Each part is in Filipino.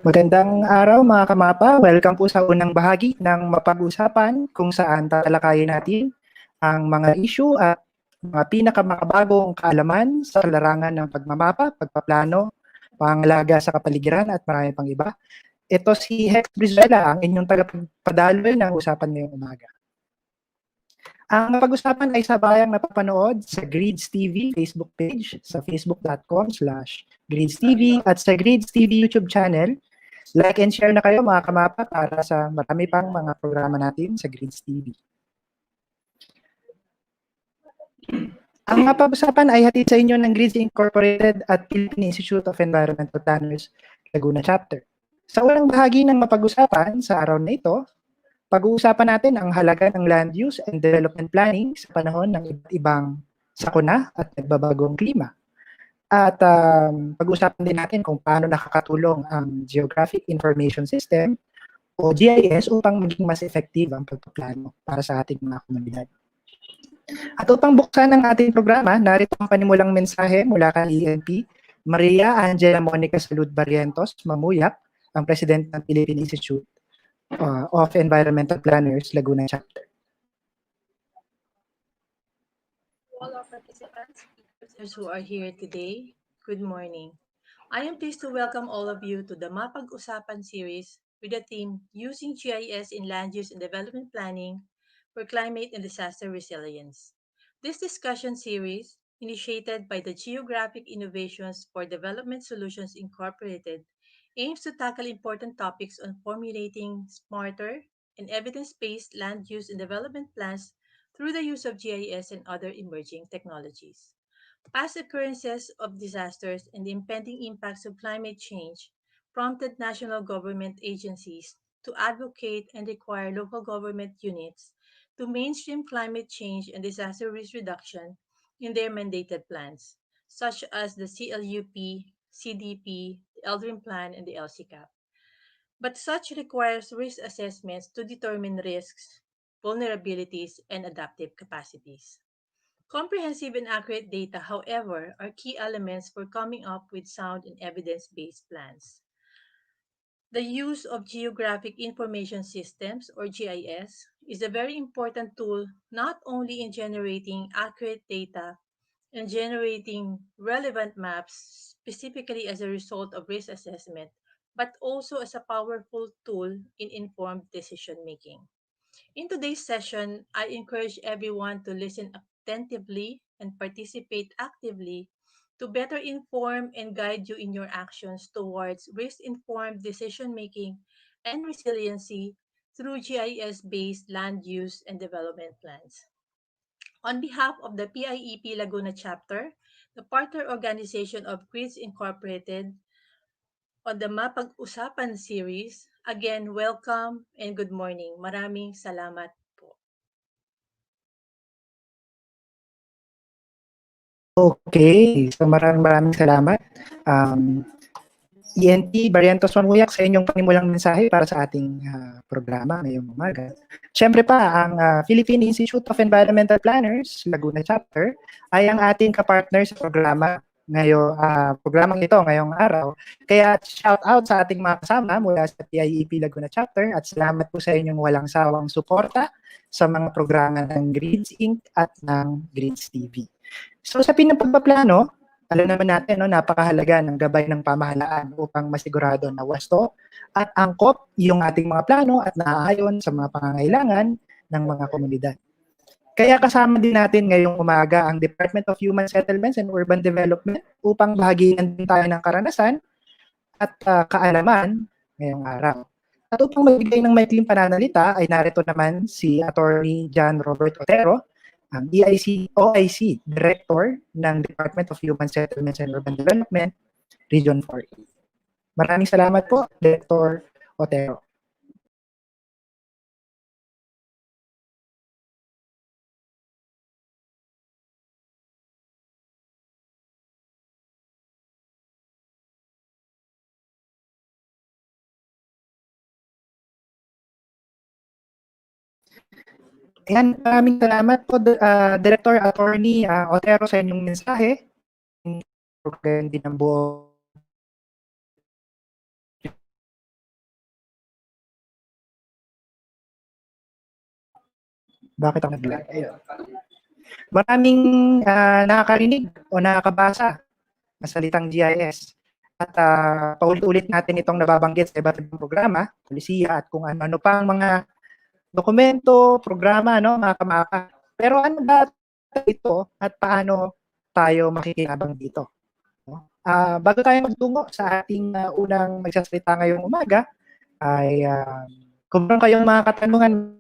Magandang araw mga kamapa. Welcome po sa unang bahagi ng mapag-usapan kung saan tatalakayin natin ang mga issue at mga pinakamakabagong kaalaman sa larangan ng pagmamapa, pagpaplano, pangalaga sa kapaligiran at marami pang iba. Ito si Hex Brizuela, ang inyong tagapagpadaloy ng usapan ngayong umaga. Ang mapag-usapan ay sabayang napapanood sa Grids TV Facebook page, sa facebook.com/GridsTV at sa Grids TV YouTube channel. Like and share na kayo mga kamapa para sa marami pang mga programa natin sa Grids TV. Ang mapag-usapan ay hatid sa inyo ng Grids Incorporated at Philippine Institute of Environmental Planners, Laguna Chapter. Sa unang bahagi ng mapag-usapan sa araw na ito, pag-uusapan natin ang halaga ng land use and development planning sa panahon ng iba't ibang sakuna at nagbabagong klima. At pag-uusapan din natin kung paano nakakatulong ang Geographic Information System o GIS upang maging mas effective ang pagpaplano para sa ating mga komunidad. At upang buksan ang ating programa, narito ang panimulang mensahe mula kay ENP, Maria Angela Monica Salud Barrientos Mamuyak, ang President ng Philippine Institute of Environmental Planners, Laguna Chapter. All our participants who are here today, good morning. I am pleased to welcome all of you to the Mapag-Usapan series with the theme Using GIS in Land Use and Development Planning for Climate and Disaster Resilience. This discussion series, initiated by the Geographic Innovations for Development Solutions Incorporated, aims to tackle important topics on formulating smarter and evidence-based land use and development plans through the use of GIS and other emerging technologies. Past occurrences of disasters and the impending impacts of climate change prompted national government agencies to advocate and require local government units to mainstream climate change and disaster risk reduction in their mandated plans, such as the CLUP, CDP, the ELDRIN Plan, and the LCCAP. But such requires risk assessments to determine risks, vulnerabilities, and adaptive capacities. Comprehensive and accurate data, however, are key elements for coming up with sound and evidence based plans. The use of Geographic Information Systems, or GIS, is a very important tool not only in generating accurate data and generating relevant maps specifically as a result of risk assessment, but also as a powerful tool in informed decision making. In today's session, I encourage everyone to listen attentively and participate actively to better inform and guide you in your actions towards risk informed decision making and resiliency through GIS based land use and development plans. On behalf of the PIEP Laguna chapter, the partner organization of Grids Incorporated, on the Mapag-Usapan series, again, welcome and good morning. Maraming salamat po. Okay, so maraming salamat. ENT Barrientos Mamuyak sa inyong panimulang mensahe para sa ating programa ngayong umaga. Siyempre pa, ang Philippine Institute of Environmental Planners, Laguna Chapter, ay ang ating kapartner sa programa programang ito ngayong araw. Kaya shout out sa ating mga kasama mula sa PIEP Laguna Chapter at salamat po sa inyong walang sawang suporta sa mga programa ng Grids Inc. at ng Grids TV. So sa pinapagpaplano, alam naman natin, no, napakahalaga ng gabay ng pamahalaan upang masigurado na wasto at angkop yung ating mga plano at naaayon sa mga pangangailangan ng mga komunidad. Kaya kasama din natin ngayong umaga ang Department of Human Settlements and Urban Development upang bahagian din tayo ng karanasan at kaalaman ngayong araw. At upang magbigay ng maikling pananalita ay narito naman si Attorney John Robert Otero, ang OIC Director ng Department of Human Settlements and Urban Development, Region 4A. Maraming salamat po, Director Otero. Ayan, maraming salamat po, Director Attorney Otero sa inyong mensahe. Program din ng buo Bakit ako nag-lag? Ayun. Maraming nakakarinig o nakakabasa ng salitang GIS. At paulit-ulit natin itong nababanggit sa iba't ibang programa, polisiya at kung ano-ano pang mga dokumento, programa, no, mga kamaka. Pero ano ba ito at paano tayo makikinabang dito? No? Bago tayo magtungo sa ating unang magsasalita ngayong umaga, ay kung meron kayong mga katanungan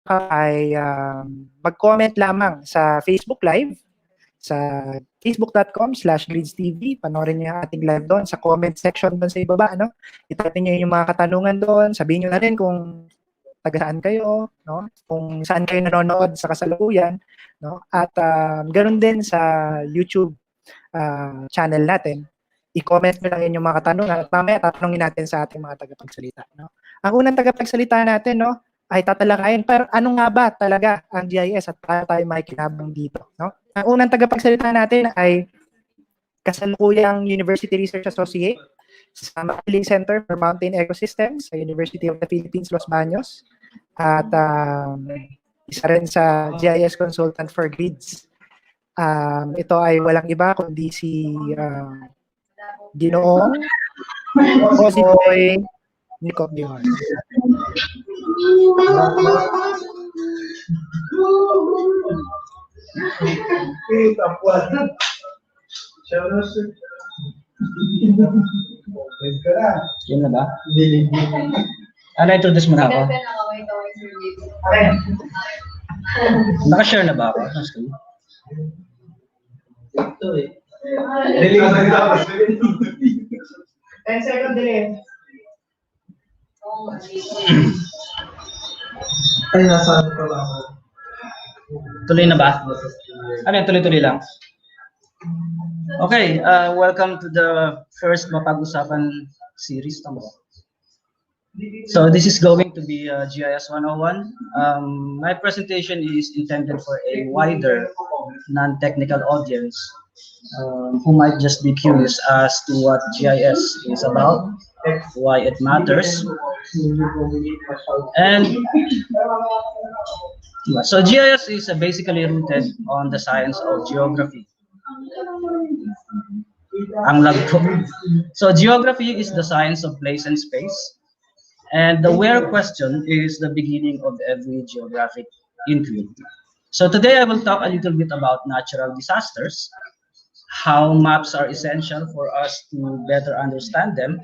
ay mag-comment lamang sa Facebook Live sa facebook.com/gridstv. Panoorin niyo yung ating live doon sa comment section doon sa ibaba. No? Itype niyo yung mga katanungan doon. Sabihin niyo na rin kung taga saan kayo, no? Kung saan kayo nanonood sa kasalukuyan. No? At ganoon din sa YouTube channel natin. I-comment nyo lang yun yung mga katanungan at mamaya tatanungin natin sa ating mga tagapagsalita. No? Ang unang tagapagsalita natin, no, ay tatalakayin, pero ano nga ba talaga ang GIS at paano tayo makikinabang dito? No? Ang unang tagapagsalita natin ay kasalukuyang University Research Associate sa Makiling Center for Mountain Ecosystems sa University of the Philippines, Los Baños. At isa rin sa GIS Consultant for Grids. Ito ay walang iba kundi si Ginoong o si Boy Nico Gihon. Yun na ba? Introduce mo na ako? Naka-share na ba ako? Ito eh. 10 seconds din. Ay, nasaan ka ba ako? Tuloy na ba? Tuloy-tuloy lang. Okay, welcome to the first Mapag-usapan series. So this is going to be GIS 101. My presentation is intended for a wider non-technical audience who might just be curious as to what GIS is about, why it matters. And so GIS is basically rooted on the science of geography. So geography is the science of place and space. And the where question is the beginning of every geographic inquiry. So today I will talk a little bit about natural disasters, how maps are essential for us to better understand them.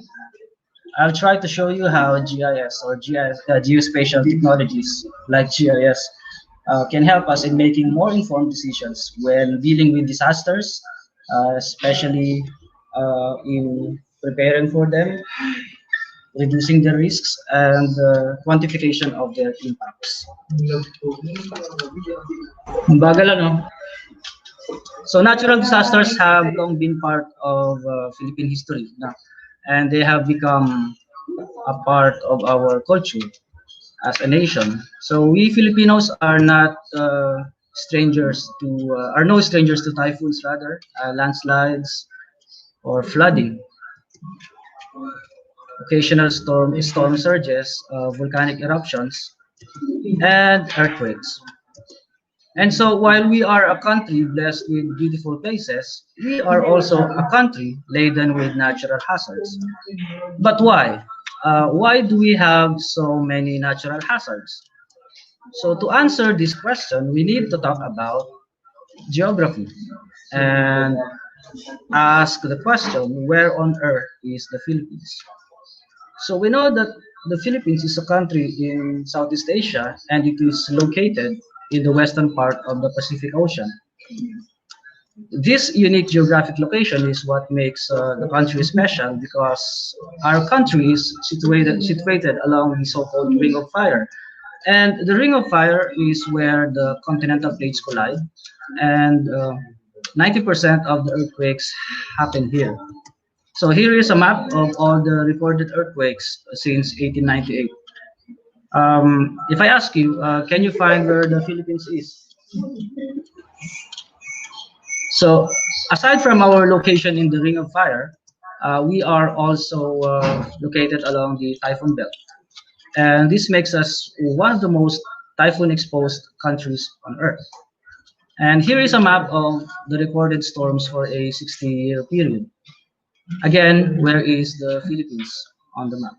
I'll try to show you how GIS or geospatial technologies like GIS can help us in making more informed decisions when dealing with disasters, especially in preparing for them, reducing the risks, and quantification of their impacts. Bagal, ano? So natural disasters have long been part of Philippine history, and they have become a part of our culture as a nation. So we Filipinos are not no strangers to typhoons, rather landslides or flooding, occasional storm surges, volcanic eruptions, and earthquakes. And so while we are a country blessed with beautiful places, we are also a country laden with natural hazards. But why? Why do we have so many natural hazards? So to answer this question, we need to talk about geography and ask the question, where on earth is the Philippines? So we know that the Philippines is a country in Southeast Asia, and it is located in the western part of the Pacific Ocean. This unique geographic location is what makes the country special, because our country is situated along the so-called Ring of Fire. And the Ring of Fire is where the continental plates collide, and 90% of the earthquakes happen here. So here is a map of all the recorded earthquakes since 1898. If I ask you, can you find where the Philippines is? So aside from our location in the Ring of Fire, we are also located along the Typhoon Belt. And this makes us one of the most typhoon-exposed countries on Earth. And here is a map of the recorded storms for a 60-year period. Again, where is the Philippines on the map?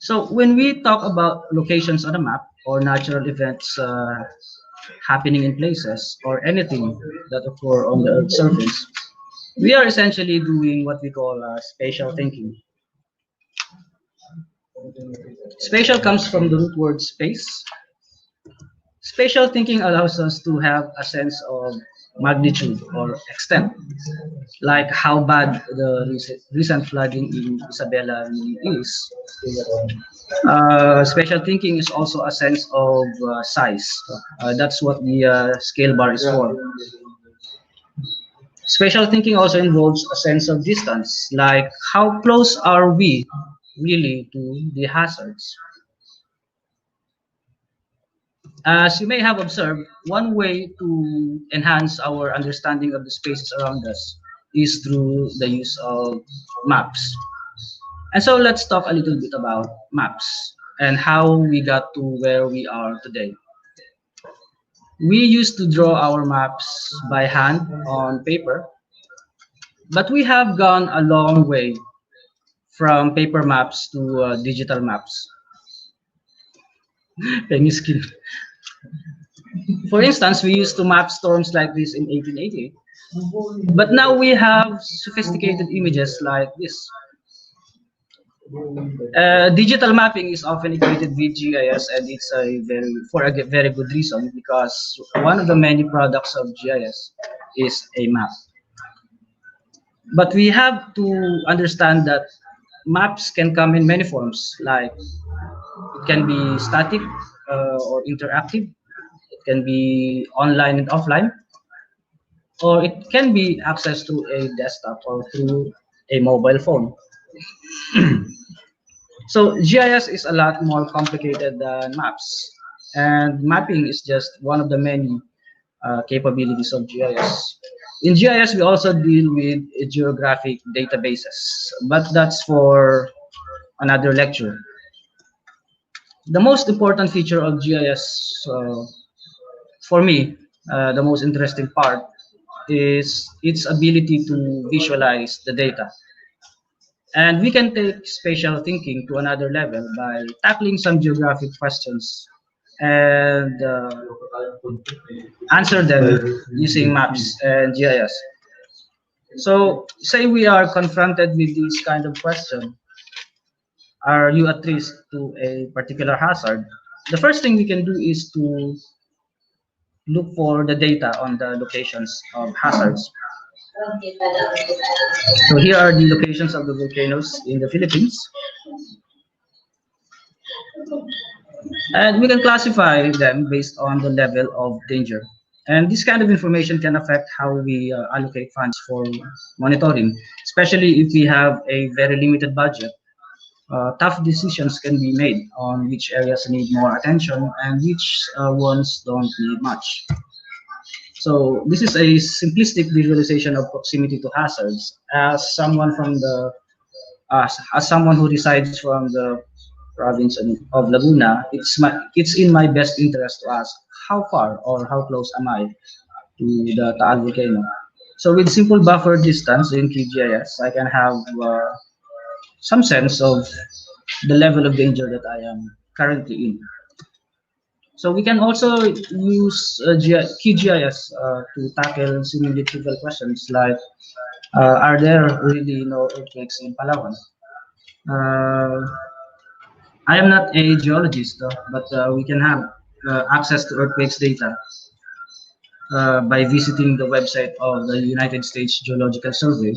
So when we talk about locations on a map or natural events happening in places or anything that occur on the Earth's surface, we are essentially doing what we call spatial thinking. Spatial comes from the root word space. Spatial thinking allows us to have a sense of magnitude or extent, like how bad the recent flooding in Isabela is. Spatial thinking is also a sense of size. That's what the scale bar is for. Spatial thinking also involves a sense of distance, like how close are we really to the hazards. As you may have observed, one way to enhance our understanding of the spaces around us is through the use of maps. And so let's talk a little bit about maps and how we got to where we are today. We used to draw our maps by hand on paper, but we have gone a long way from paper maps to digital maps. Penny skill. For instance, we used to map storms like this in 1888, but now we have sophisticated images like this. Digital mapping is often equated with GIS, and it's for a very good reason, because one of the many products of GIS is a map. But we have to understand that maps can come in many forms, like it can be static or interactive, it can be online and offline, or it can be accessed through a desktop or through a mobile phone. So GIS is a lot more complicated than maps, and mapping is just one of the many capabilities of GIS. In GIS, we also deal with geographic databases, but that's for another lecture. The most important feature of GIS, for me, the most interesting part, is its ability to visualize the data. And we can take spatial thinking to another level by tackling some geographic questions and answer them using maps and GIS. So, say we are confronted with this kind of question: are you at risk to a particular hazard? The first thing we can do is to look for the data on the locations of hazards. So here are the locations of the volcanoes in the Philippines. And we can classify them based on the level of danger. And this kind of information can affect how we allocate funds for monitoring, especially if we have a very limited budget. Tough decisions can be made on which areas need more attention and which ones don't need much. So this is a simplistic visualization of proximity to hazards. As someone who resides from the province of Laguna, it's in my best interest to ask how far or how close am I to the Taal volcano. So with simple buffer distance in QGIS, I can have some sense of the level of danger that I am currently in. So we can also use QGIS to tackle seemingly trivial questions like, are there really no earthquakes in Palawan? I am not a geologist, but we can have access to earthquakes data by visiting the website of the United States Geological Survey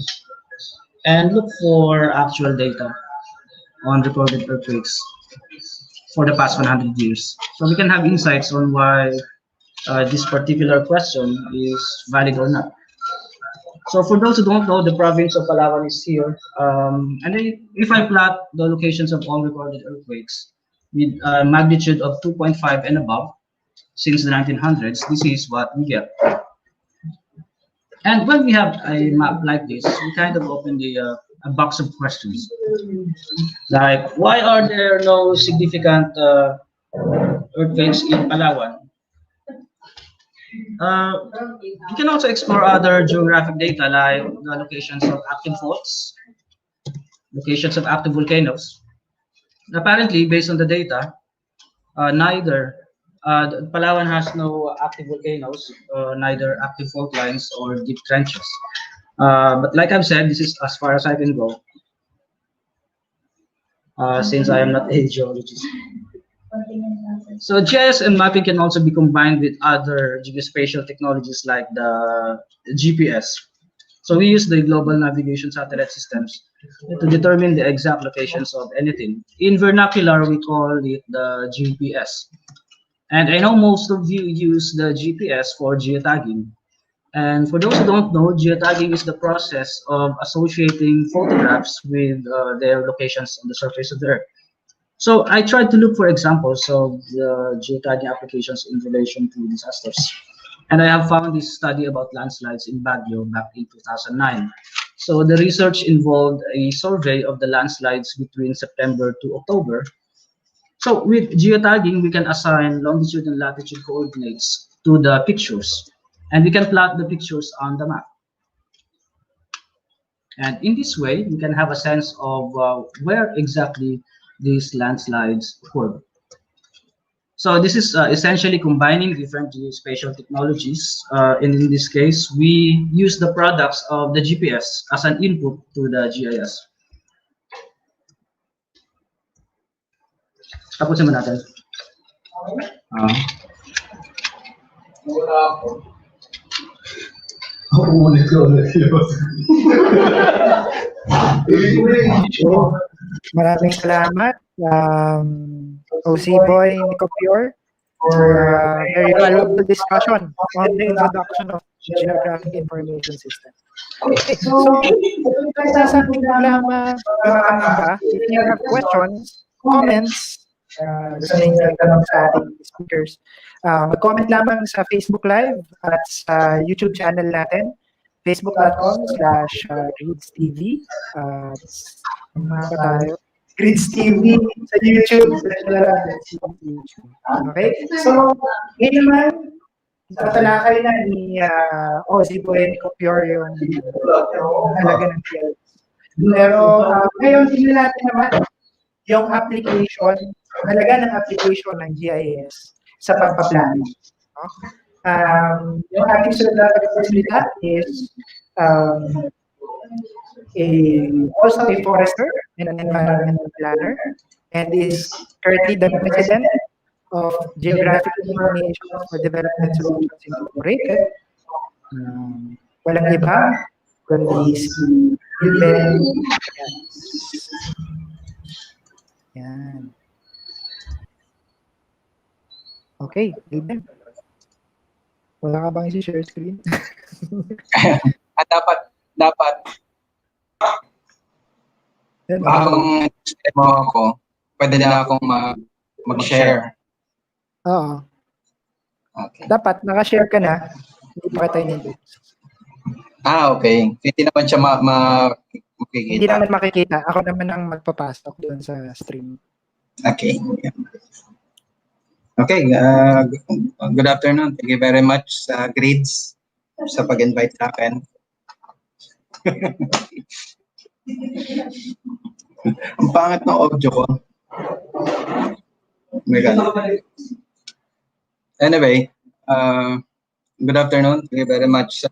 and look for actual data on recorded earthquakes for the past 100 years. So we can have insights on why this particular question is valid or not. So for those who don't know, the province of Palawan is here. And then if I plot the locations of all recorded earthquakes with a magnitude of 2.5 and above since the 1900s, this is what we get. And when we have a map like this, we kind of open a box of questions. Like, why are there no significant earthquakes in Palawan. You can also explore other geographic data like the locations of active faults, locations of active volcanoes. Apparently, based on the data, neither Palawan has no active volcanoes, neither active fault lines or deep trenches. But like I've said, this is as far as I can go, since I am not a geologist. So GIS and mapping can also be combined with other geospatial technologies like the GPS. So we use the global navigation satellite systems to determine the exact locations of anything. In vernacular, we call it the GPS. And I know most of you use the GPS for geotagging. And for those who don't know, geotagging is the process of associating photographs with their locations on the surface of the Earth. So I tried to look for examples of the geotagging applications in relation to disasters. And I have found this study about landslides in Baguio back in 2009. So the research involved a survey of the landslides between September to October. So with geotagging, we can assign longitude and latitude coordinates to the pictures, and we can plot the pictures on the map. And in this way, we can have a sense of where exactly these landslides occur. So this is essentially combining different geospatial technologies. And in this case, we use the products of the GPS as an input to the GIS. Tapusin mo natin. Wala ako. Ulit ko ulit yun. Maraming salamat, OC Boy Nicopior, for a very valuable discussion on the introduction of Geographic Information System. Okay, so tayo sa ating programa, mga kamangka, if you have questions, comments, gusto nyo itanong sa ating speakers, mag-comment lamang sa Facebook Live at sa YouTube channel natin, facebook.com/GridsTV. Mga tayo. Grids TV sa YouTube. Okay? So, ngayon naman, tatalakay na ni Ozzy Boy Copior yung halaga ng GIS. Pero ngayon, tingnan natin naman yung application, halaga ng application ng GIS sa pagpaplano. No? Yung ating sunod na pagpaplita is also a forester and an environmental planner, and is currently the president of Geographic Information for Development Solutions Incorporated. Walang iba, kundi si Ruben. Yan. Okay, Ruben. Wala ka bang isi-share screen? At dapat habang mo ako, pwede na akong mag-share. Oo. Okay. Dapat, nakashare ka na. Hindi pa kita in-endorse. Okay. Hindi naman siya makikita. Hindi naman makikita. Ako naman ang magpapasok doon sa stream. Okay. Okay. Good afternoon. Thank you very much sa Grids sa pag-invite sa akin. Ang pangit ng audio ko. Oh my God. Anyway, good afternoon. Thank you very much sa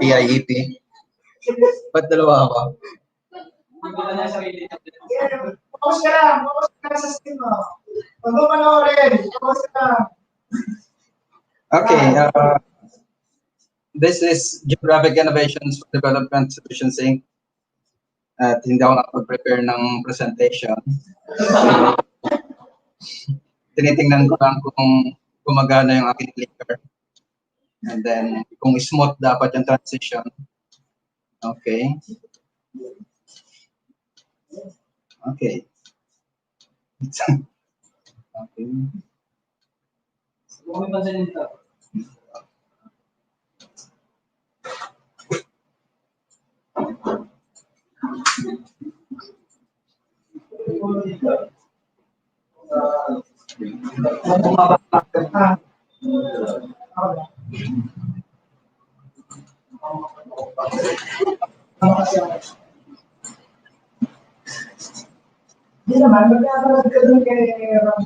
PIEP. Ba't dalawa ako? Focus ka lang sa stream mo. Huwag mo panoorin. Focus ka lang. Okay. This is Geographic Innovations for Development Solutions Inc. At hindi ako nakapag-prepare ng presentation. So, tinitingnan ko lang kung gumagana yung aking clicker. And then, kung smooth dapat yung transition. Okay. Okay. Okay. Hindi naman, magkakaroon ka dun kay Ram.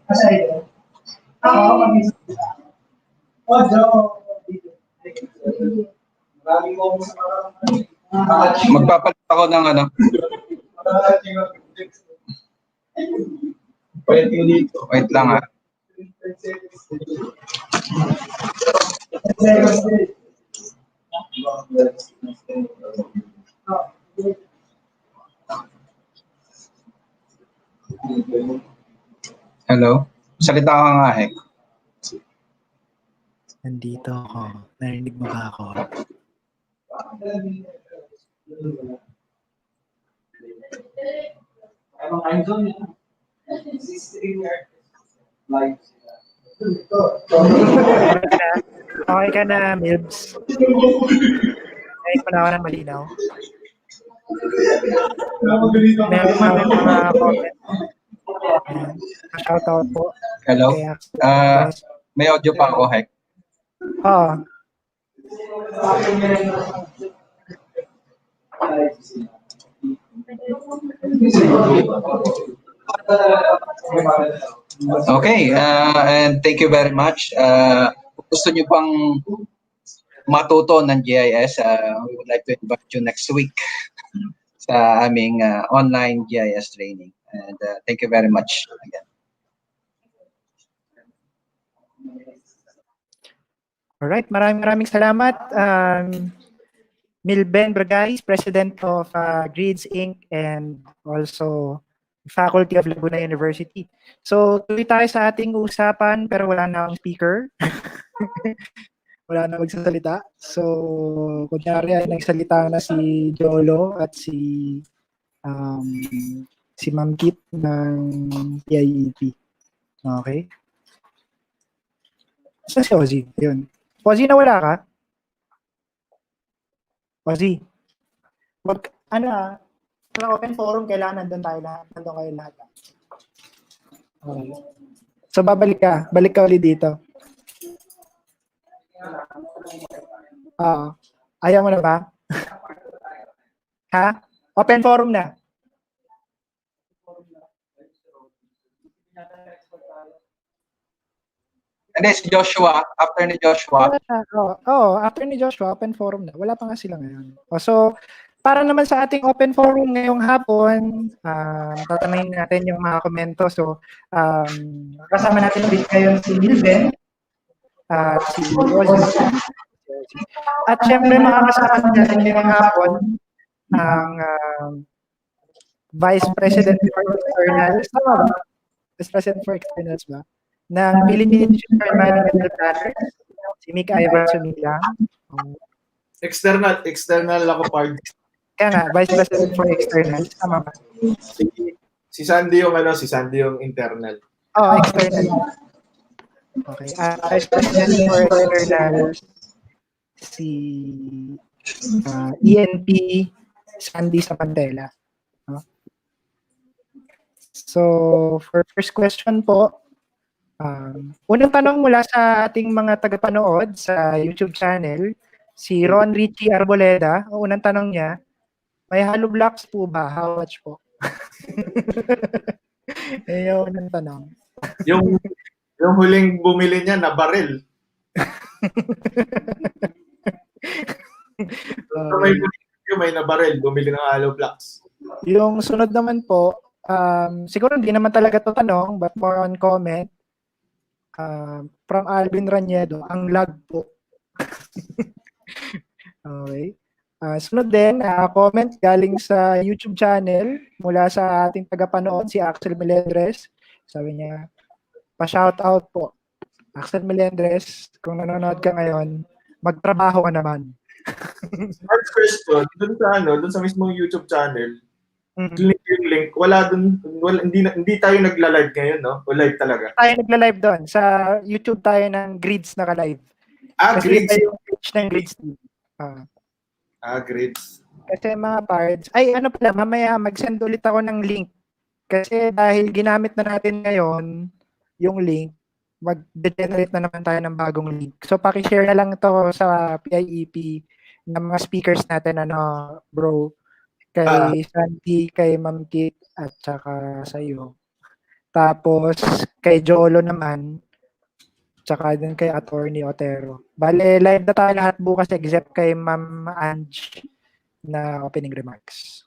Aside. Oo, mag-isa. Oh, Joe. Maraming mo sa Magpapalit ako ng ano. Wait lang ha. Hello? Salita ka nga eh. Nandito ako. Narinig mo ba ako? Okay ka na, Milbs? Kahit mo na ako ng malinaw. Meron pa rin mga comment. Shoutout po. Hello? Kaya, May audio pa ako, Hek. Oo. Okay, and thank you very much. Kung gusto nyo pang matuto ng GIS, we would like to invite you next week sa aming online GIS training. And thank you very much again. Alright, maraming salamat. Milben Bragais, President of Grids Inc. and also Faculty of Laguna University. So, tuloy tayo sa ating usapan pero wala na akong speaker. Wala na magsasalita. So, kunyari ay nagsalita na si Jolo at si Ma'am Kit ng PIEP. Okay? Saan si Ozzy? Ayun. Ozzy, nawala ka? Ozzy. Wag, sa open forum, kailangan nandun tayo lahat. Nandun kayo lahat. Okay. So, babalik ka. Balik ka ulit dito. Ayaw mo na ba? Ha? Open forum na. And then si Joshua, after ni Joshua. After ni Joshua, open forum na. Wala pa nga sila ngayon. So, para naman sa ating open forum ngayong hapon, tatanungin natin yung mga komento. So, kasama natin ulit ngayon si Milben at si Ozzy. At syempre, makakasama natin ngayong hapon ang Vice President for Externals. Tama ba? Vice President for Externals ba? Ng Philippine Institute for Environmental Planners, si Mick Ivan Sumilang. External ako part. Kaya nga, Vice President for Externals. Tama ba? Si Sandy yung internal. External. Okay. Vice President for Externals, si ENP Sandy Sapantela. So, for first question po, unang tanong mula sa ating mga tagapanood sa YouTube channel, si Ron Richie Arboleda, unang tanong niya, may hollow blocks po ba? How much po? Ayun, unang tanong. Yung huling bumili niya na baril. May na baril, bumili ng hollow blocks. Yung sunod naman po, siguro hindi naman talaga to tanong, but more on comment. From Alvin Raniedo, ang lag po. Okay. Sunod din, comment galing sa YouTube channel mula sa ating tagapanood, si Axel Melendres. Sabi niya, pa-shoutout po. Axel Melendres, kung nanonood ka ngayon, magtrabaho ka naman. First question, dun sa mismong YouTube channel, click yung link, hindi tayo nagla-live ngayon, no? O live talaga? Tayo nagla-live doon. Sa YouTube tayo ng Grids naka-live. Kasi Grids. tayo yung page ng Grids. Grids. Kasi mga parts, ay ano pala, mamaya mag-send ulit ako ng link. Kasi dahil ginamit na natin ngayon yung link, mag-generate na naman tayo ng bagong link. So paki-share na lang to sa PIEP ng mga speakers natin, bro, kay Sandy, kay Ma'am Kit, at saka sa iyo. Tapos kay Jolo naman, tsaka din kay Attorney Otero. Bale, live na tayo lahat bukas except kay Ma'am Ange na opening remarks.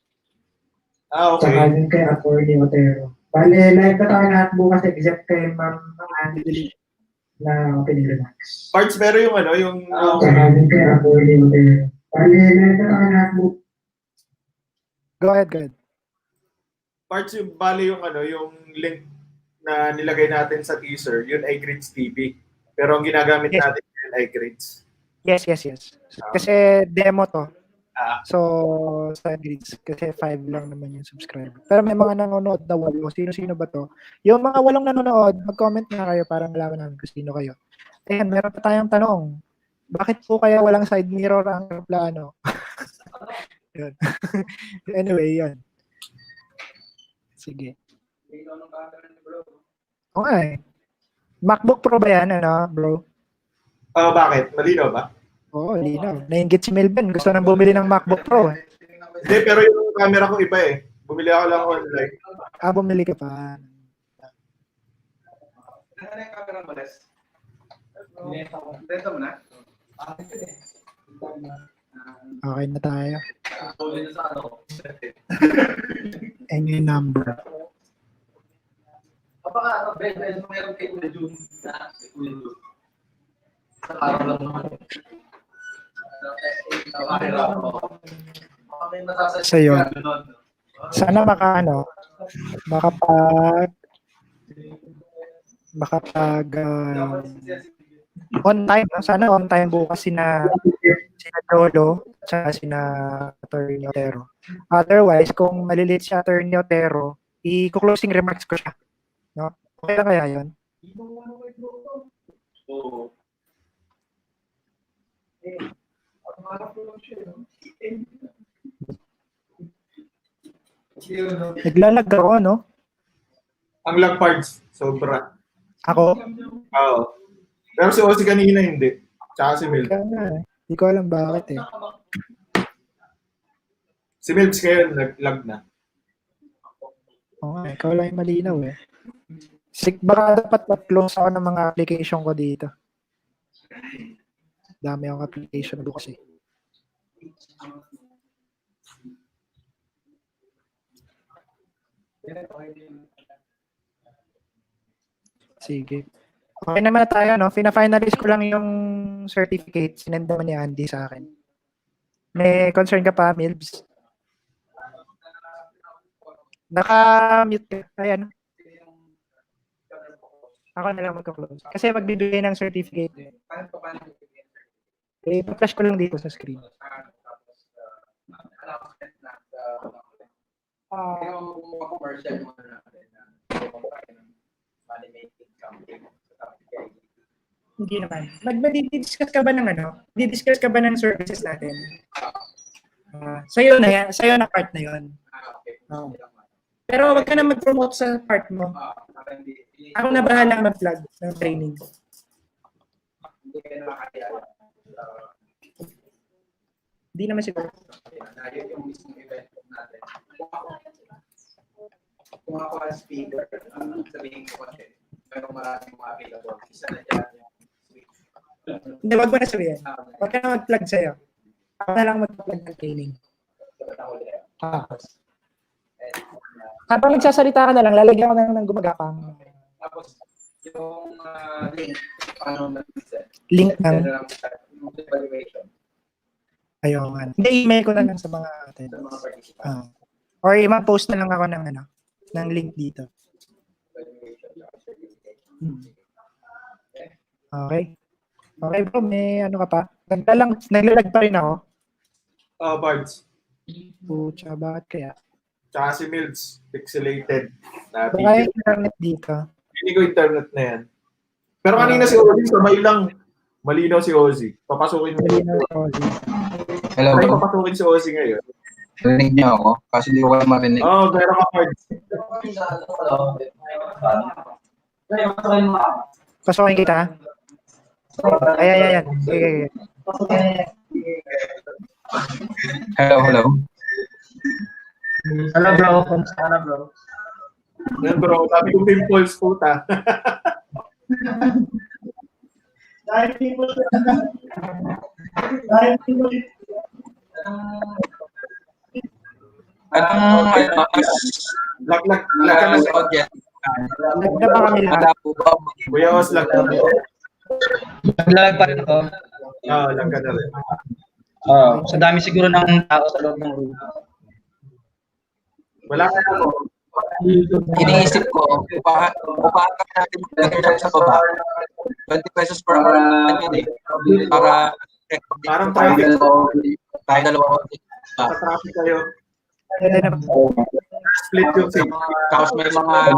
Okay. Tsaka din kay Attorney Otero. Bale, live na tayo lahat bukas except kay Ma'am Ange na opening remarks. Parts, pero yung yung... Tsaka din kay Attorney Otero. Bale, live na tayo lahat bukas. Go ahead. Parts, yung bali yung yung link na nilagay natin sa teaser, yun ay Grades TV. Pero ang ginagamit Yes. natin yun ay Grades. Yes. Kasi demo to. Ah. So, sa Grids, kasi 5 lang naman yung subscriber. Pero may mga nanonood na 8. Sino-sino ba to? Yung mga 8 nanonood, mag-comment nga kayo para malaman namin kung sino kayo. Ayan, meron pa tayong tanong. Bakit po kaya walang side mirror ang plano? Yun. Anyway, yun. Sige. Okay. MacBook Pro ba yan, bro? Bakit? Malinaw ba? Oo, linaw. Nainggit si Melvin. Gusto nang bumili ng MacBook Pro. Hindi, pero yung camera ko iba eh. Bumili ako lang online. Bumili ka pa. Ano yung camera mo, Les? Dito mo na? Okay na tayo. And yung number. Kapag meron kayo na June na sa araw lang naman. So yun. Sana makapag on time. Sana on time bukas sina Lolo at sina Attorney Otero. Otherwise, kung malilate si Attorney Otero, i-closing remarks ko siya. No? Okay lang kaya yun? Oo. Naglalag ako, no? Ang lag parts, sobra. Ako? Oo. Pero si Ozzy kanina hindi. Tsaka si Milk. Kaya nga, hindi ko alam bakit eh. Si Milks ngayon nag-lag na. Oo, ikaw lang yung malinaw eh. Baka dapat mag-close ako ng mga application ko dito. Dami akong application bukas eh. Sige. Okay naman na tayo, no? Fina-finalize ko lang yung certificate. Sinend naman ni Andy sa akin. May concern ka pa, Milbs? Naka-mute ka. Ayan. Ako na lang magka-close. Kasi magbibigay ng certificate. Pa-flash ko lang dito sa screen. Hindi naman. Magdi-discuss ka ba ng Di-discuss ka ba ng services natin? Sa'yo na yan. Sa'yo na part na yun. Pero wag ka na mag-promote sa part mo. Ako na bahala mag-plug ng training. Hindi naman siguro. Kung ako as speaker, sabihin ko kasi, pero maraming mga available. Isa na dyan yung switch. Hindi, wag mo na sabihin. Wag ka na mag-plug sa'yo. Ako na lang mag-plug ng training. Habang nagsasalita ka na lang, lalagyan ko na lang ng gumagapang. Tapos, yung link, paano mag-set? Link ng Yung evaluation. Ayun nga. Hindi, email ko na lang sa mga atin. Sa mga participants. Or i-post na lang ako ng ng link dito. Okay. Okay bro, may ka pa? Naglalag pa rin ako. Parts. Pucha, bakit kaya? Tsaka si Milks, pixelated. Baka yung internet dito. Hindi ko internet na yan. Pero kanina si Ozzy, sabay lang. Malinaw si Ozzy. Papasukin mo. Malinaw si Ozzy. Hello. Ay, papasukin si Ozzy ngayon. Rinig niyo ako? Kasi hindi ko kayo marinig. Oo, meron ka card. Pasokin kita. Ayan. Okay. Hello. Hello bro, kumusta ka na bro? Yan bro, sabi ko pimples puta. Dahil people Lag ka na sa audience. Nagda ba kami lahat? Wala po ba? Kuya Os, lag ka na. Naglalag pa rin ako. Oo, lag ka na rin. Sa dami siguro ng tao sa loob ng room. Wala ka na mo. Iniisip ko, upahan natin mag-internet sa baba. 20 pesos per hour. Para Parang traffic. tayo dalawa. Sa traffic kayo. Pwede na ba? Split yung seat. Tapos may mga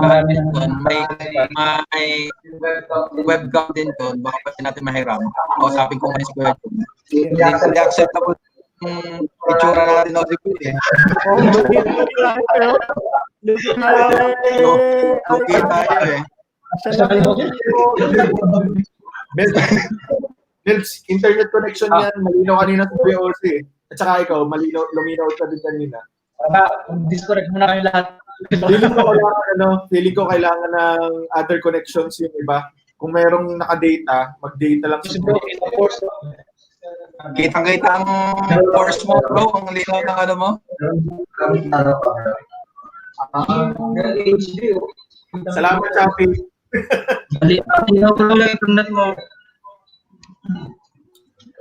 may webcam din doon. Baka pati natin mahiram. O sabi ko nga si Kuya Jun. Hindi acceptable yung itsura natin o eh. Lugi tayo eh. Melbs, internet connection yan. Malinaw kanina sa Kuya Os eh. At saka ikaw, luminaw ka din kanina. Disconnect muna kayo lahat. Feeling ko kailangan ng other connections yung iba. Kung merong naka-data, mag-data lang siguro. Kitang-kita ang force mo bro. Ang linaw ng ano mo. Salamat, Chappy. Linaw ko lang internet mo.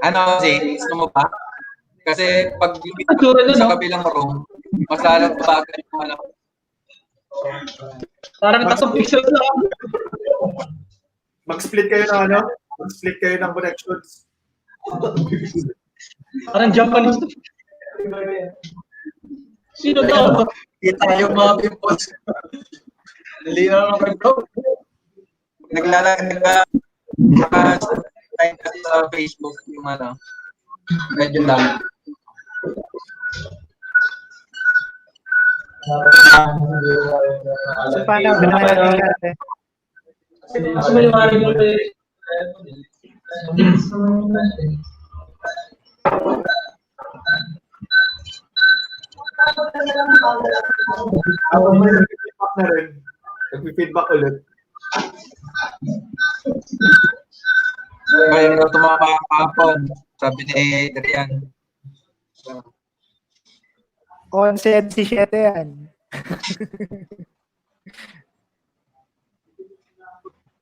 Ano kasi, gusto mo pa? Kasi pag sa kabilang room, mas lalong bagal yung ano. Parang tatong pixel lang. Mag-split kayo ng ano? Mag-split kayo ng connections. Parang Japanese. Sino to? Kita yung mga pimples. Linaw naman bro. Naglalagay kasi sa Facebook yung ano. Medyo lang. So, paano naman natin? Mas maliwanag mo eh. Ako may nag-feedback na rin. Nag-feedback ulit. Kaya nga tumama kahapon, sabi ni Adrian. 11-17 yan.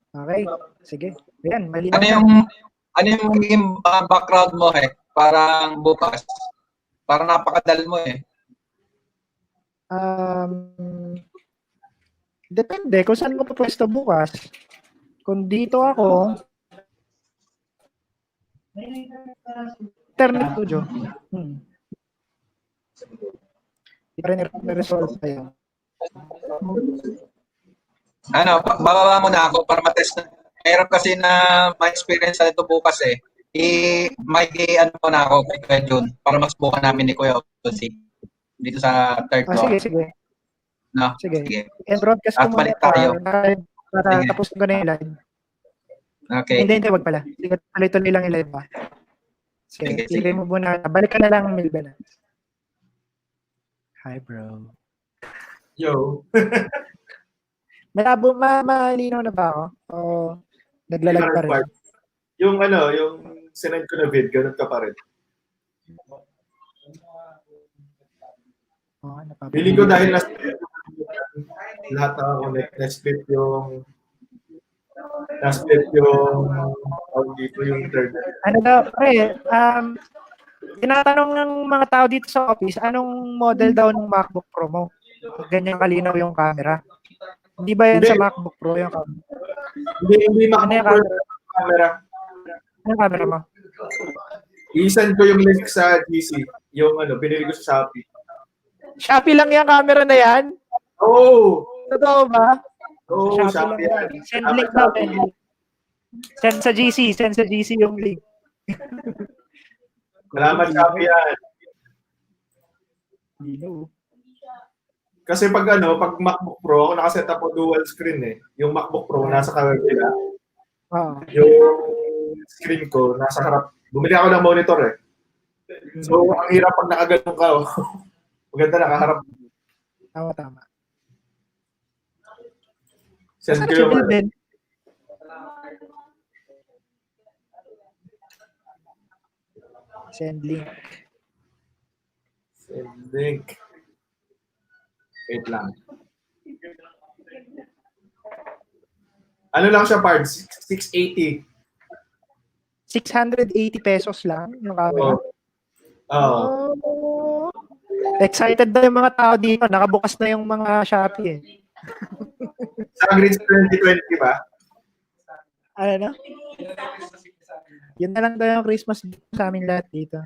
Okay, sige. Yan, mali na. Ano yung magiging background mo parang bukas? Parang napakadal mo eh. Depende kung saan mo pupwesto bukas. Kung dito ako, internet studio. Hindi pa rin resolve pa yun. Ano, bababa mo na ako para matest na. Mayroon kasi na ma-experience na ito bukas eh. Ano po na ako kay Kuya Jun para masubukan namin ni Kuya Osi dito sa third floor. Sige. No? Sige. And-broadcast ko At muna balik tayo. para tapos ko na yung live. Okay. Hindi, wag pala. Sige, tuloy-tuloy lang yung live ba? Sige. Mo muna. Balik ka na lang, Milben. Hi, bro. Yo. Malinaw na ba ako? O naglalag pa rin? Yung sinend ko na vid, ganun ka pa rin. Feeling ko dahil lahat ako na-split yung dito yung internet. Ano daw, tinatanong ng mga tao dito sa office, anong model daw ng MacBook Pro mo? Ganyan kalinaw yung camera. Hindi ba yan sa MacBook Pro yung camera? Hindi MacBook Pro yung camera. Ano yung camera mo? I-send ko yung link sa GC. Yung binili ko sa Shopee. Shopee lang yung camera na yan? Oo! Totoo ba? Oo, Shopee yan. Send link daw. Send sa GC yung link. Salamat, Shopee yan. Lino. Kasi pag MacBook Pro, ako nakaset up ko dual screen eh. Yung MacBook Pro nasa kabila. Ah, Yung screen ko nasa harap. Bumili ako ng monitor eh. So, ang hirap pag nakaganong ka. Oh. Maganda nakaharap. tama. Send Saan ko si yung Bilben? Send link. send link. Wait lang. Ano lang siya, parts? 680. 680 pesos lang yung camera. Oo. Oh. Excited na yung mga tao dito. Nakabukas na yung mga Shopee eh. Sa grades 2020 ba? Ano na? Yun na lang daw yung Christmas gift sa amin lahat dito.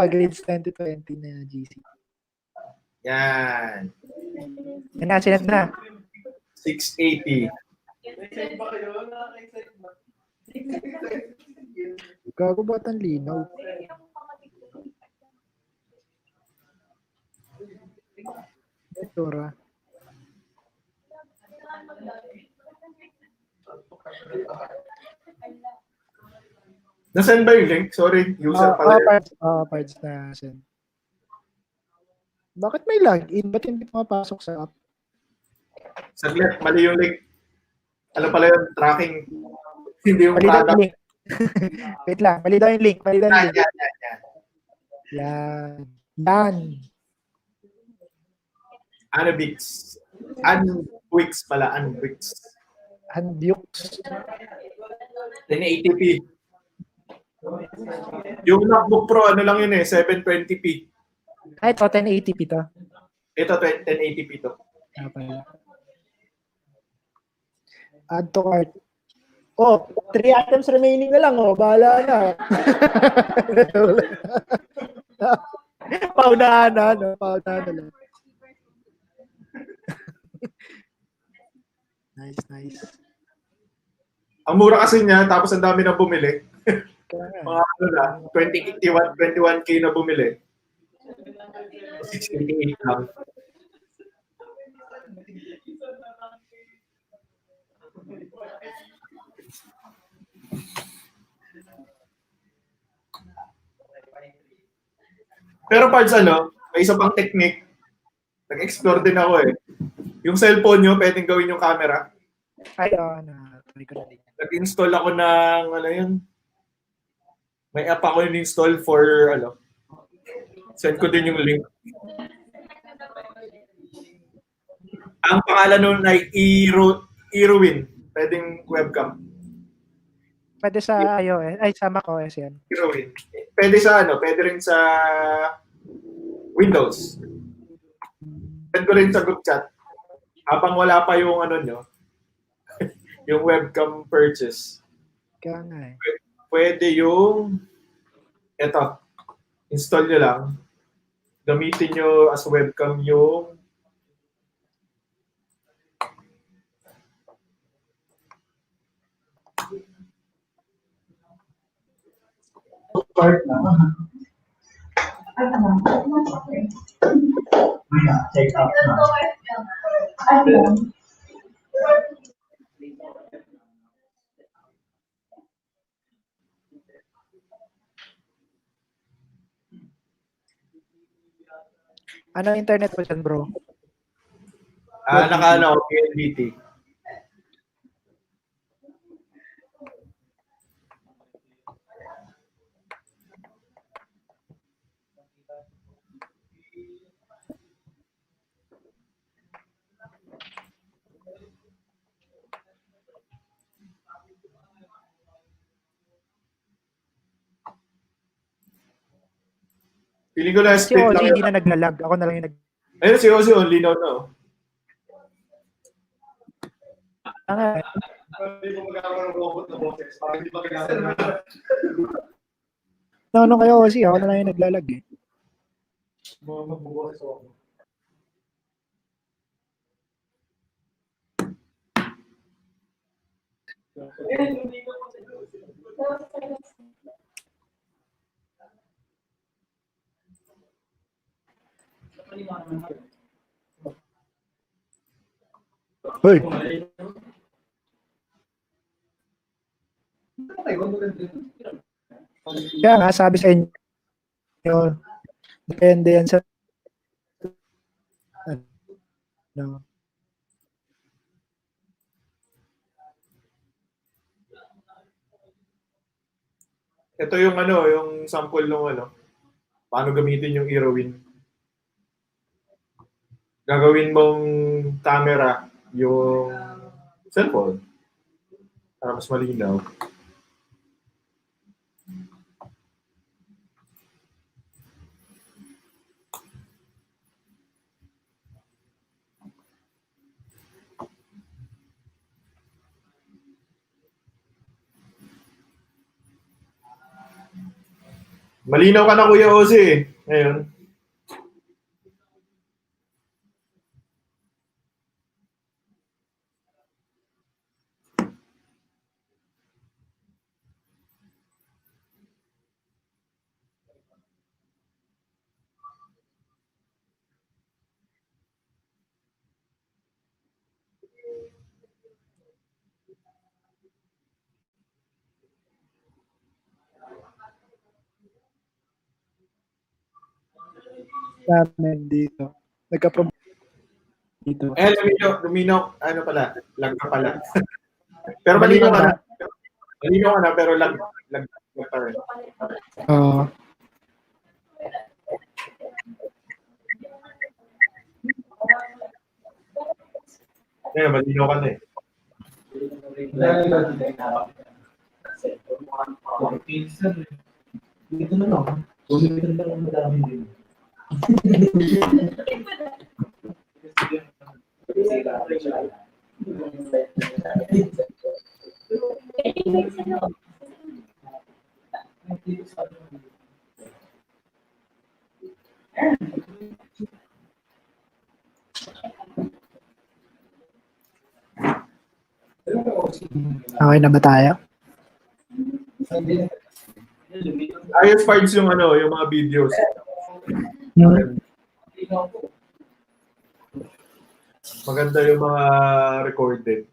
Grades 2020 na GC. Yan. Yan na, sinad na. 680. Gago ba't ang linaw? Ito ra. Nasaan ba yung link? Sorry, user pala yun. Parts na send. Bakit may login? Ba't hindi pumapasok sa app? Saglit, mali yung link. Ano pala yun? Tracking. Hindi yung Mali daw yung product. link. Wait lang, mali daw yung link. Yan. Yan. Anubix. Unwix pala, Unwix. Handbukes. 1080p. Yung MacBook Pro, ano lang yun eh, 720p. Ay, ito, 1080p to. Ito, 1080p to. Pala. Add to cart. Oh, 3 items remaining na lang. Oh, bahala na. Paunahan na, no? Paunahan na lang. Nice. Ang mura kasi niya, tapos ang dami na bumili. Kaya nga. Mga 21K na bumili. 688 lang. Pero parts may isa pang technique. Nag-explore din ako eh. Yung cellphone nyo, pwedeng gawin yung camera. Ay, try ko na din. Nag-install ako ng, may app ako in-install for, send ko din yung link. Ang pangalan nun ay Irwin. Pwedeng webcam. Pwede sa iOS. Ay, sa macOS yan. Irwin. Pwede sa pwede rin sa Windows. Send ko rin sa group chat. Habang wala pa yung nyo, yung webcam purchase. Kaya nga eh. Pwede yung, install nyo lang. Gamitin nyo as webcam yung Part na. Take up na. Ano internet mo dyan, bro? PLDT. Feeling ko na Si split lang Ozzy yun. hindi na naglalag. Ako na lang yung Ayun, si Ozzy only now na. Hindi mo magkakaroon ng robot na boses. Para hindi pa kailangan na. No, kayo Ozzy. Ako na lang yung naglalag eh. Magbuboses ako. Hoy, kaya nga sabi sa inyo, depende yan sa ano. Ito yung yung sample ng paano gamitin yung heroine. Gagawin mong camera yung cellphone para mas malinaw. Malinaw ka na, Kuya Ozzy. Ngayon. Namin dito. Nagka-problem dito. Luminaw, pala, lag ka pala. Pero malinaw ka na. Malinaw ka na, pero lag pa rin. Oo. Ngayon, malinaw ka na eh. Dito na lang. Dito na lang madami din. Okay na ba tayo? Ayos parts yung yung mga videos. Maganda yung mga recorded.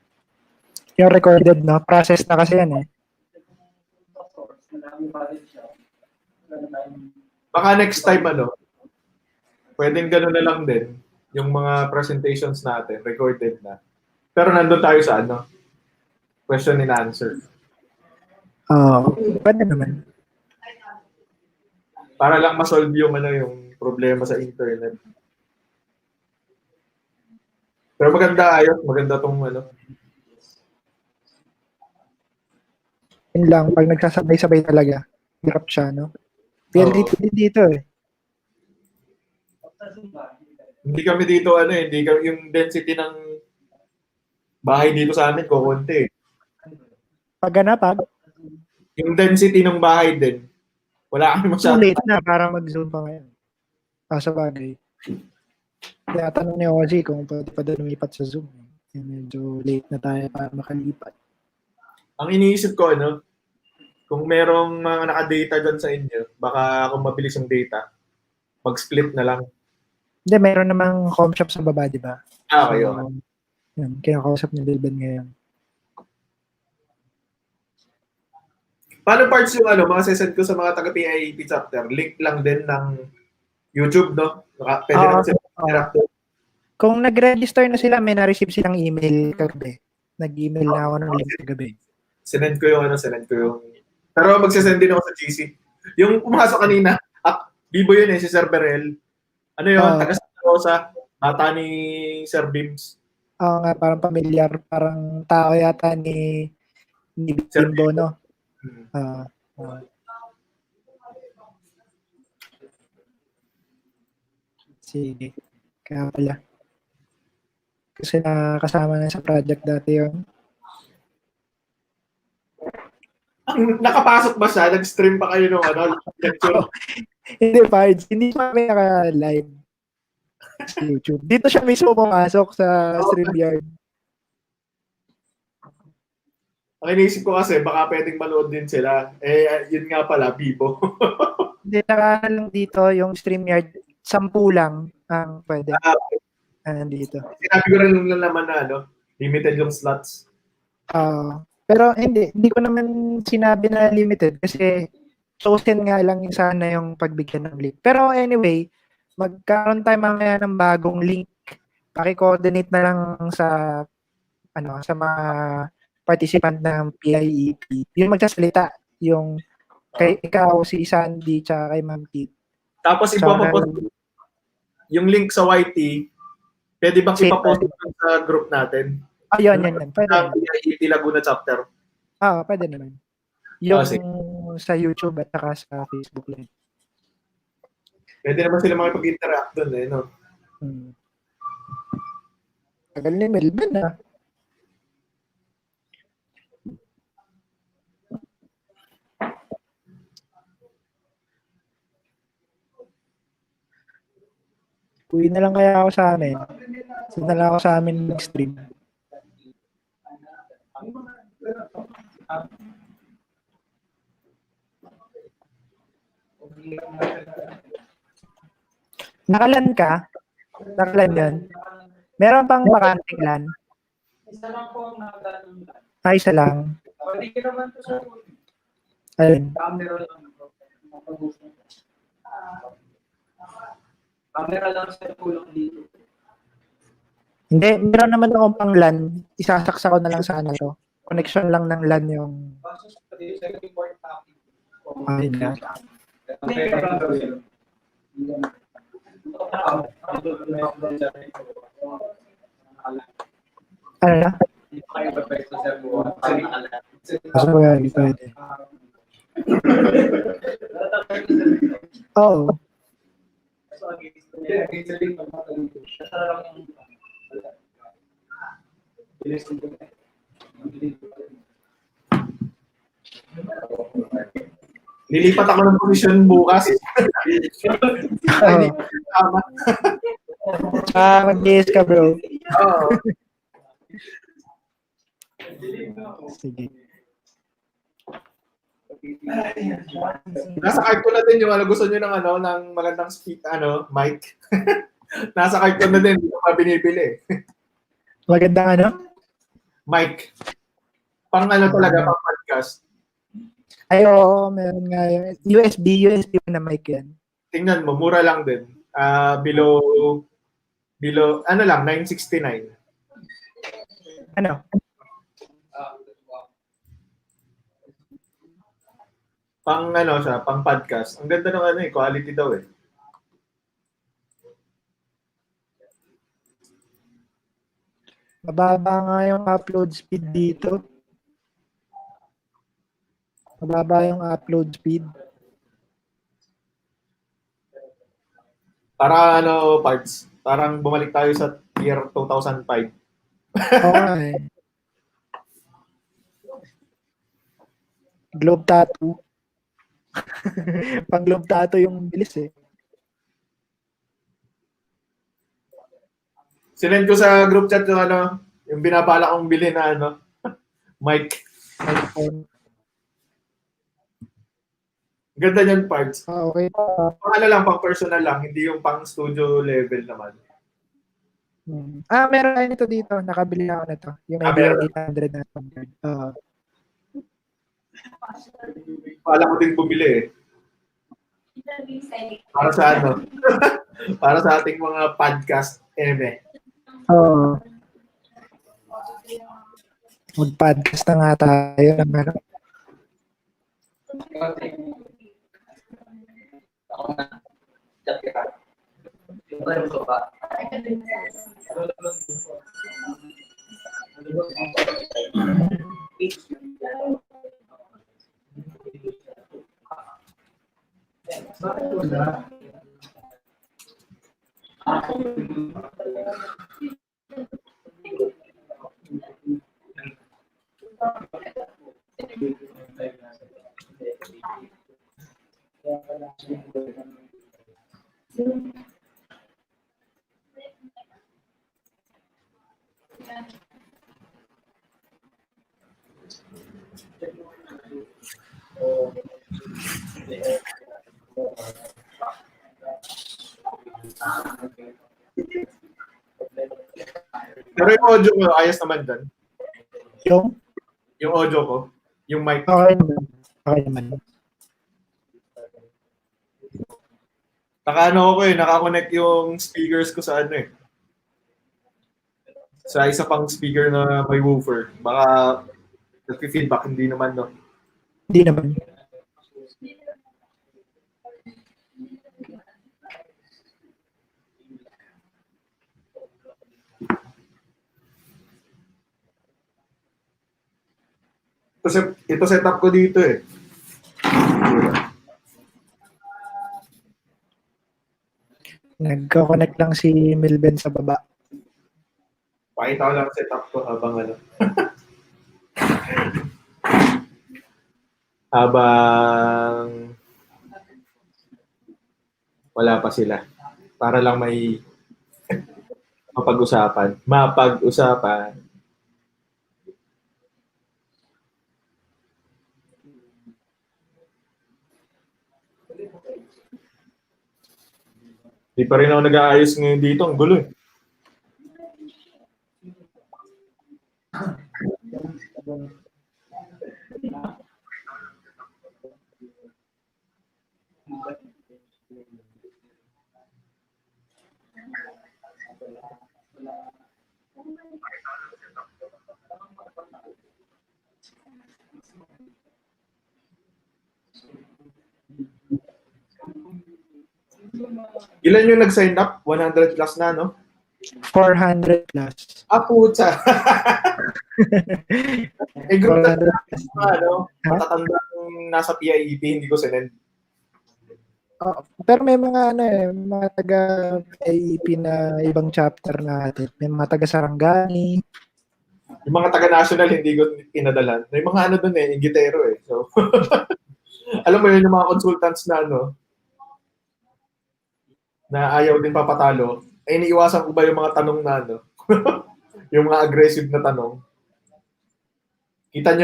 Yung recorded, no? Process na kasi yan eh. Baka next time pwedeng gano'n na lang din yung mga presentations natin, recorded na. Pero nandun tayo sa question and answer. Oo. Pwede naman. Para lang ma-solve yung yung problema sa internet. Pero maganda tong Yun lang, pag nagsasabay-sabay talaga, hirap siya, no? PLDT din dito eh. Hindi kami dito hindi kami yung density ng bahay dito sa amin kukunti. Pag Yung density ng bahay din. Wala kami too masyadong late na para mag-zoom pa ngayon. Sa bagay. Kaya tanong ni Ozzy kung pwede pa doon lumipat sa Zoom. Medyo late na tayo para makalipat. Ang iniisip ko kung merong mga naka-data dyan sa inyo, baka kung mabilis yung data, mag-split na lang. Hindi, meron namang home shop sa baba, di ba? Okay, So, yun, kinakausap ni Bilben ngayon. Paano parts yung mga sesend ko sa mga taga-PIAP chapter? Link lang din ng YouTube, no? Pwede naman sila interrupt. Kung nag-register na sila, may na-receive silang email kagabi. Nag-email na ako ng link kagabi. Sinend ko yung Pero magsasend din ako sa GC. Yung pumasok kanina, Bibo yun si Sir Berel. Taga Santa Rosa, bata ni Sir Bims. Oo nga, parang familiar, parang tao yata ni Bimbo, no? Sige. Kaya pala. Kasi nakasama na sa project dati yun. Nakapasok ba siya? Nag-stream pa kayo nung lecture? Hindi, Pards. Hindi pa kami naka-live sa YouTube. Dito siya mismo pumasok sa StreamYard. Ang iniisip ko kasi, baka pwedeng manood din sila. Yun nga pala, Bibo. Hindi, lang dito yung StreamYard. 10 lang ang pwede. Nandito. Sinabi ko rin lang naman na limited yung slots. Pero hindi ko naman sinabi na limited kasi chosen nga lang sana yung pagbigyan ng link. Pero anyway, magkaroon tayo mamaya ng bagong link. Paki-coordinate na lang sa sa mga participant ng PIEP. Yung magsasalita, yung kay ikaw, si Sandy, tsaka kay Ma'am Kate. Tapos ipopost yung link sa YT, pwede bang ipapost sa group natin? Yan. Pwede Sa naman. PIEP Laguna chapter. Pwede naman. Yung sige. sa YouTube at saka sa Facebook Live. Pwede naman sila makipag-interact doon no? Tagal ni Melvin Uwi na lang kaya ako sa amin. Saan na lang ako sa amin mag-stream. Nakalan ka? Nakalan yun? Meron pang bakanting lan? Isa lang po ang nakaganon. Isa lang. Pwede ka naman po sa Ayun. camera lang. Camera lang sa tulong dito. Hindi, meron naman akong pang LAN. Isasaksa ko na lang sa to. Connection lang ng LAN yung... Ayun na. Ano na? Kaso ba yan? Pwede. Oo. Lilipat ako ng posisyon bukas. Mag-guess ka, bro. Oo. Sige. Nasa card ko na din yung gusto niyo ng ng magandang mic. Nasa card ko na din, hindi ko pa binibili. Magandang Mic. Pang talaga, pang podcast. Ay, oo, meron nga yung USB na mic yan. Tingnan mo, mura lang din. Below, 969. Ano? Pang siya, pang podcast. Ang ganda ng quality daw eh. Mababa nga yung upload speed dito. Mababa yung upload speed. Para parts. Parang bumalik tayo sa year 2005. Okay. Globe tattoo. Pang globe tattoo yung bilis eh. Sinend ko sa group chat yung yung binabala kong bilhin na mic. iPhone. Ganda niyan parts. Okay. Pang lang, pang personal lang, hindi yung pang studio level naman. Meron tayo nito dito. Nakabili ako nito. Yung Meron. 800 na standard. Pala ko din bumili eh. Para sa para sa ating mga podcast Oo. Mag-podcast na nga tayo ng Pero yung audio ko, ayos naman dyan. Yung? Yung audio ko, yung mic. Okay naman. Okay naman. Nakaano ako nakakonect yung speakers ko sa ano sa isa pang speaker na may woofer. Baka nag-feedback, hindi naman, no? Hindi naman. Ito setup ko dito Nagko-connect lang si Milben sa baba. Pakita ko lang setup ko habang habang wala pa sila. Para lang may mapag-usapan. Di pa rin ako nag-aayos ngayon dito. Ang gulo Ilan yung nag-sign up? 100 plus na, no? 400 plus. Putsa. Group na 400 plus. matatandang nasa PIEP, hindi ko sinend. Pero may mga mga taga AEP na ibang chapter natin. May mga taga Sarangani. Yung mga taga-national, hindi ko pinadalan. May mga doon ingitero So, alam mo yun, yung mga consultants na na ayaw din papatalo, iniiwasan ko ba yung mga tanong na yung mga aggressive na tanong. Kita nyo